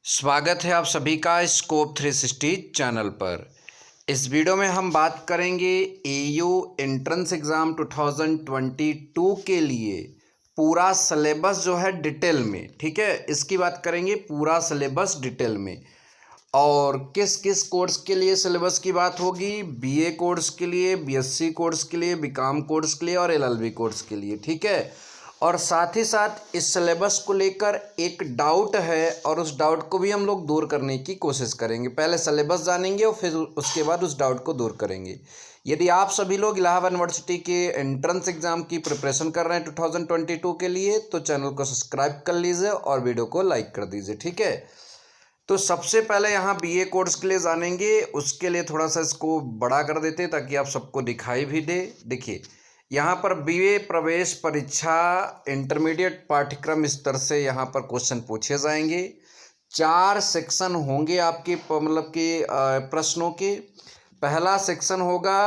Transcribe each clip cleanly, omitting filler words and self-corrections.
स्वागत है आप सभी का स्कोप 360 चैनल पर। इस वीडियो में हम बात करेंगे एयू एंट्रेंस एग्ज़ाम 2022 के लिए पूरा सिलेबस जो है डिटेल में, ठीक है, इसकी बात करेंगे पूरा सिलेबस डिटेल में। और किस किस कोर्स के लिए सिलेबस की बात होगी, बीए कोर्स के लिए, बीएससी कोर्स के लिए, बीकॉम कोर्स के लिए और एलएलबी कोर्स के लिए, ठीक है। और साथ ही साथ इस सिलेबस को लेकर एक डाउट है और उस डाउट को भी हम लोग दूर करने की कोशिश करेंगे। पहले सिलेबस जानेंगे और फिर उसके बाद उस डाउट को दूर करेंगे। यदि आप सभी लोग इलाहाबाद यूनिवर्सिटी के एंट्रेंस एग्ज़ाम की प्रिपरेशन कर रहे हैं 2022 के लिए, तो चैनल को सब्सक्राइब कर लीजिए और वीडियो को लाइक कर दीजिए, ठीक है। तो सबसे पहले यहाँ बीए कोर्स के लिए जानेंगे। उसके लिए थोड़ा सा इसको बड़ा कर देते ताकि आप सबको दिखाई भी दे। देखिए यहाँ पर बीए प्रवेश परीक्षा इंटरमीडिएट पाठ्यक्रम स्तर से यहाँ पर क्वेश्चन पूछे जाएंगे। 4 सेक्शन होंगे आपके मतलब कि प्रश्नों के। पहला सेक्शन होगा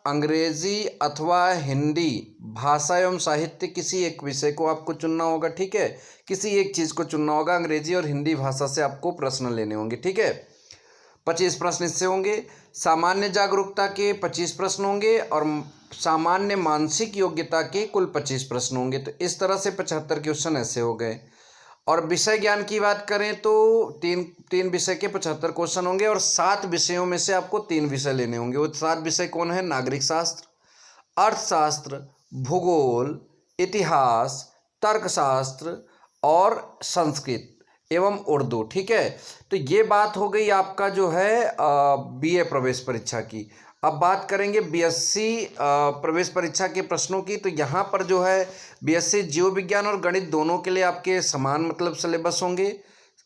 अंग्रेजी अथवा हिंदी भाषा एवं साहित्य, किसी एक विषय को आपको चुनना होगा, ठीक है। किसी एक चीज़ को चुनना होगा, अंग्रेजी और हिंदी भाषा से आपको प्रश्न लेने होंगे, ठीक है। 25 प्रश्न इससे होंगे। सामान्य जागरूकता के 25 प्रश्न होंगे और सामान्य मानसिक योग्यता के कुल 25 प्रश्न होंगे। तो इस तरह से 75 क्वेश्चन ऐसे हो गए। और विषय ज्ञान की बात करें तो तीन विषय के 75 क्वेश्चन होंगे और 7 विषयों में से आपको 3 विषय लेने होंगे। वो 7 विषय कौन है? नागरिक शास्त्र, अर्थशास्त्र, भूगोल, इतिहास, तर्कशास्त्र और संस्कृत एवं उर्दू, ठीक है। तो ये बात हो गई आपका जो है बीए प्रवेश परीक्षा की। अब बात करेंगे बीएससी प्रवेश परीक्षा के प्रश्नों की। तो यहाँ पर जो है बीएससी जीव विज्ञान और गणित दोनों के लिए आपके समान मतलब सिलेबस होंगे।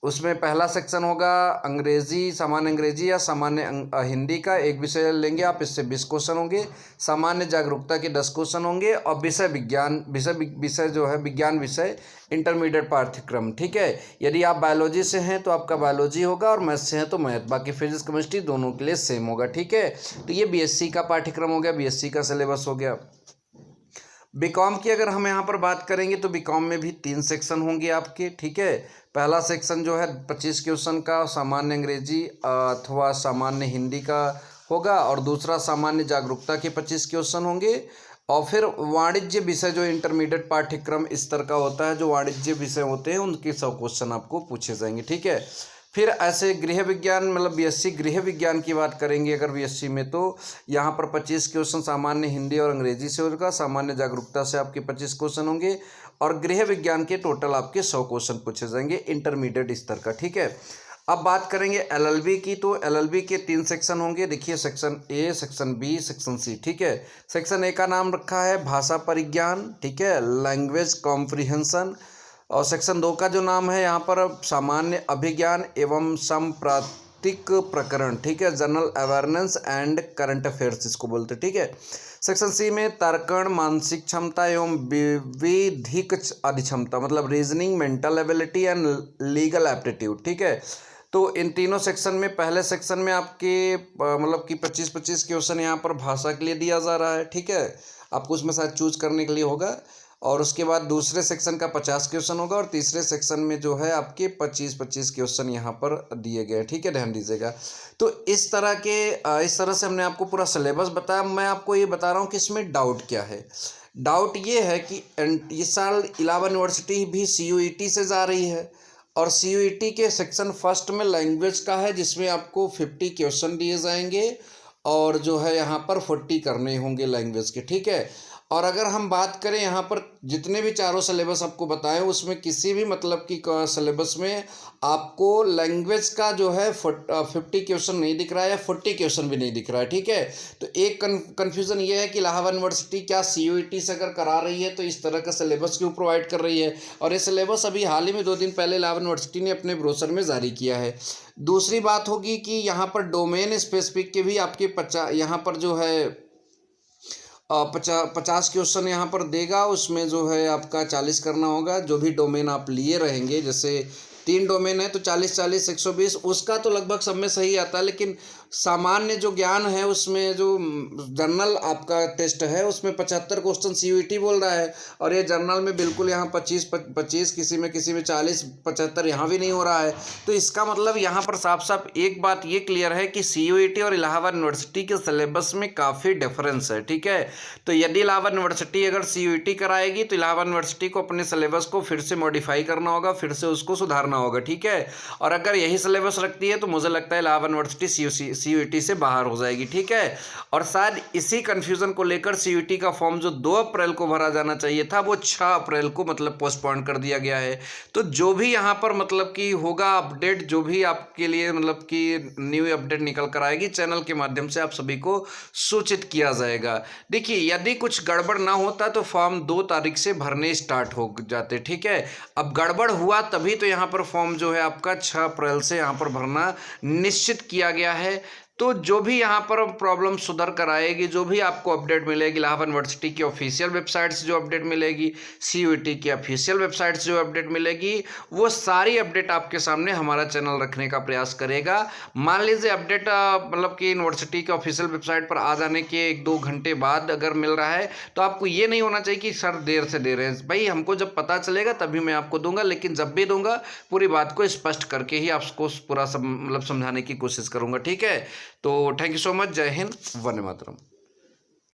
उसमें पहला सेक्शन होगा अंग्रेजी, सामान्य अंग्रेजी या सामान्य हिंदी का एक विषय लेंगे आप, इससे 20 क्वेश्चन होंगे। सामान्य जागरूकता के 10 क्वेश्चन होंगे और विषय विज्ञान विषय जो है विज्ञान विषय इंटरमीडिएट पाठ्यक्रम, ठीक है। यदि आप बायोलॉजी से हैं तो आपका बायोलॉजी होगा और मैथ से हैं तो मैथ, बाकी फिजिक्स केमिस्ट्री दोनों के लिए सेम होगा, ठीक है। तो ये बीएससी का पाठ्यक्रम हो गया, बीएससी का सिलेबस हो गया। बीकॉम की अगर हम यहाँ पर बात करेंगे तो बीकॉम में भी 3 सेक्शन होंगे आपके, ठीक है। पहला सेक्शन जो है 25 क्वेश्चन का सामान्य अंग्रेजी अथवा सामान्य हिंदी का होगा और दूसरा सामान्य जागरूकता के 25 क्वेश्चन होंगे। और फिर वाणिज्य विषय जो इंटरमीडिएट पाठ्यक्रम स्तर का होता है, जो वाणिज्य विषय होते हैं उनके 100 क्वेश्चन आपको पूछे जाएंगे, ठीक है। फिर ऐसे गृह विज्ञान मतलब बीएससी गृह विज्ञान की बात करेंगे अगर बीएससी में, तो यहाँ पर 25 क्वेश्चन सामान्य हिंदी और अंग्रेजी से होगा। सामान्य जागरूकता से आपके 25 क्वेश्चन होंगे और गृह विज्ञान के टोटल आपके 100 क्वेश्चन पूछे जाएंगे इंटरमीडिएट स्तर का, ठीक है। अब बात करेंगे एलएलबी की। तो एलएलबी के 3 सेक्शन होंगे। देखिए section A, section B, section C, ठीक है। सेक्शन ए का नाम रखा है भाषा परिज्ञान, ठीक है, लैंग्वेज कॉम्प्रिहेंशन। और सेक्शन 2 का जो नाम है यहाँ पर सामान्य अभिज्ञान एवं सांप्रतिक प्रकरण, ठीक है, general awareness and current affairs इसको बोलते, ठीक है। सेक्शन सी में तर्कण, मानसिक क्षमता एवं विधिक अधिक्षमता मतलब reasoning, mental ability and legal aptitude, ठीक है। तो इन तीनों सेक्शन में पहले सेक्शन में आपके मतलब कि 25-25 क्वेश्चन यहाँ पर भाषा के लिए दिया जा रहा है, ठीक है। आपको उसमें शायद चूज करने के लिए होगा। और उसके बाद दूसरे सेक्शन का 50 क्वेश्चन होगा और तीसरे सेक्शन में जो है आपके 25-25 क्वेश्चन यहाँ पर दिए गए, ठीक है, ध्यान दीजिएगा। तो इस तरह से हमने आपको पूरा सिलेबस बताया। मैं आपको ये बता रहा हूँ कि इसमें डाउट क्या है। डाउट ये है कि इस साल इलाहाबाद यूनिवर्सिटी भी CUET से जा रही है और CUET के सेक्शन फर्स्ट में लैंग्वेज का है जिसमें आपको 50 क्वेश्चन दिए जाएंगे और जो है यहाँ पर 40 करने होंगे लैंग्वेज के, ठीक है। और अगर हम बात करें यहाँ पर जितने भी चारों सिलेबस आपको बताएं उसमें किसी भी मतलब की सिलेबस में आपको लैंग्वेज का जो है 50 क्वेश्चन नहीं दिख रहा है या 40 क्वेश्चन भी नहीं दिख रहा है, ठीक है। तो एक कन्फ्यूज़न ये है कि इलाहाबाद यूनिवर्सिटी क्या CUET से अगर करा रही है तो इस तरह का सिलेबस क्यों प्रोवाइड कर रही है। और ये सिलेबस अभी हाल ही में 2 दिन पहले इलाहाबाद यूनिवर्सिटी ने अपने ब्रोशर में जारी किया है। दूसरी बात होगी कि यहाँ पर डोमेन स्पेसिफिक के भी आपके यहाँ पर जो है 50 क्वेश्चन यहाँ पर देगा। उसमें जो है आपका 40 करना होगा जो भी डोमेन आप लिए रहेंगे। जैसे 3 डोमेन है तो 40-40 120 उसका तो लगभग सब में सही आता है, लेकिन सामान्य जो ज्ञान है उसमें जो जनरल आपका टेस्ट है उसमें 75 क्वेश्चन सीयूईटी बोल रहा है, और ये जनरल में बिल्कुल यहाँ 25 किसी में 40 75 यहाँ भी नहीं हो रहा है। तो इसका मतलब यहाँ पर साफ साफ एक बात ये क्लियर है कि सीयूईटी और इलाहाबाद यूनिवर्सिटी के सिलेबस में काफ़ी डिफरेंस है। ठीक है, तो यदि इलाहाबाद यूनिवर्सिटी अगर सीयूईटी कराएगी तो इलाहाबाद यूनिवर्सिटी को अपने सिलेबस को फिर से मॉडिफाई करना होगा, फिर से उसको सुधारना होगा। ठीक है, और अगर यही सिलेबस रखती है तो मुझे लगता है इलाहाबाद यूनिवर्सिटी सीयूईटी से बाहर हो जाएगी। ठीक है, और शायद इसी कंफ्यूजन को लेकर सीयूईटी का फॉर्म जो 2 अप्रैल को भरा जाना चाहिए था वो 6 अप्रैल को मतलब पोस्टपोन कर दिया गया है। तो जो भी यहाँ पर मतलब कि होगा अपडेट, जो भी आपके लिए मतलब कि न्यू अपडेट निकल कर आएगी चैनल के माध्यम से आप सभी को सूचित किया जाएगा। देखिए, यदि कुछ गड़बड़ ना होता तो फॉर्म 2 तारीख से भरने स्टार्ट हो जाते। ठीक है, अब गड़बड़ हुआ तभी तो यहाँ पर फॉर्म जो है आपका 6 अप्रैल से यहाँ पर भरना निश्चित किया गया है। तो जो भी यहाँ पर प्रॉब्लम सुधर कर आएगी, जो भी आपको अपडेट मिलेगी इलाहाबाद यूनिवर्सिटी की ऑफिशियल वेबसाइट से जो अपडेट मिलेगी, सीयूईटी की ऑफिशियल वेबसाइट से जो अपडेट मिलेगी, वो सारी अपडेट आपके सामने हमारा चैनल रखने का प्रयास करेगा। मान लीजिए अपडेट मतलब कि यूनिवर्सिटी की ऑफिशियल वेबसाइट पर आ जाने के 1-2 घंटे बाद अगर मिल रहा है तो आपको ये नहीं होना चाहिए कि सर देर से दे रहे हैं। भाई, हमको जब पता चलेगा तभी मैं आपको दूंगा, लेकिन जब भी दूंगा पूरी बात को स्पष्ट करके ही आपको पूरा मतलब समझाने की कोशिश करूंगा। ठीक है, तो थैंक यू सो मच। जय हिंद, वंदे मातरम।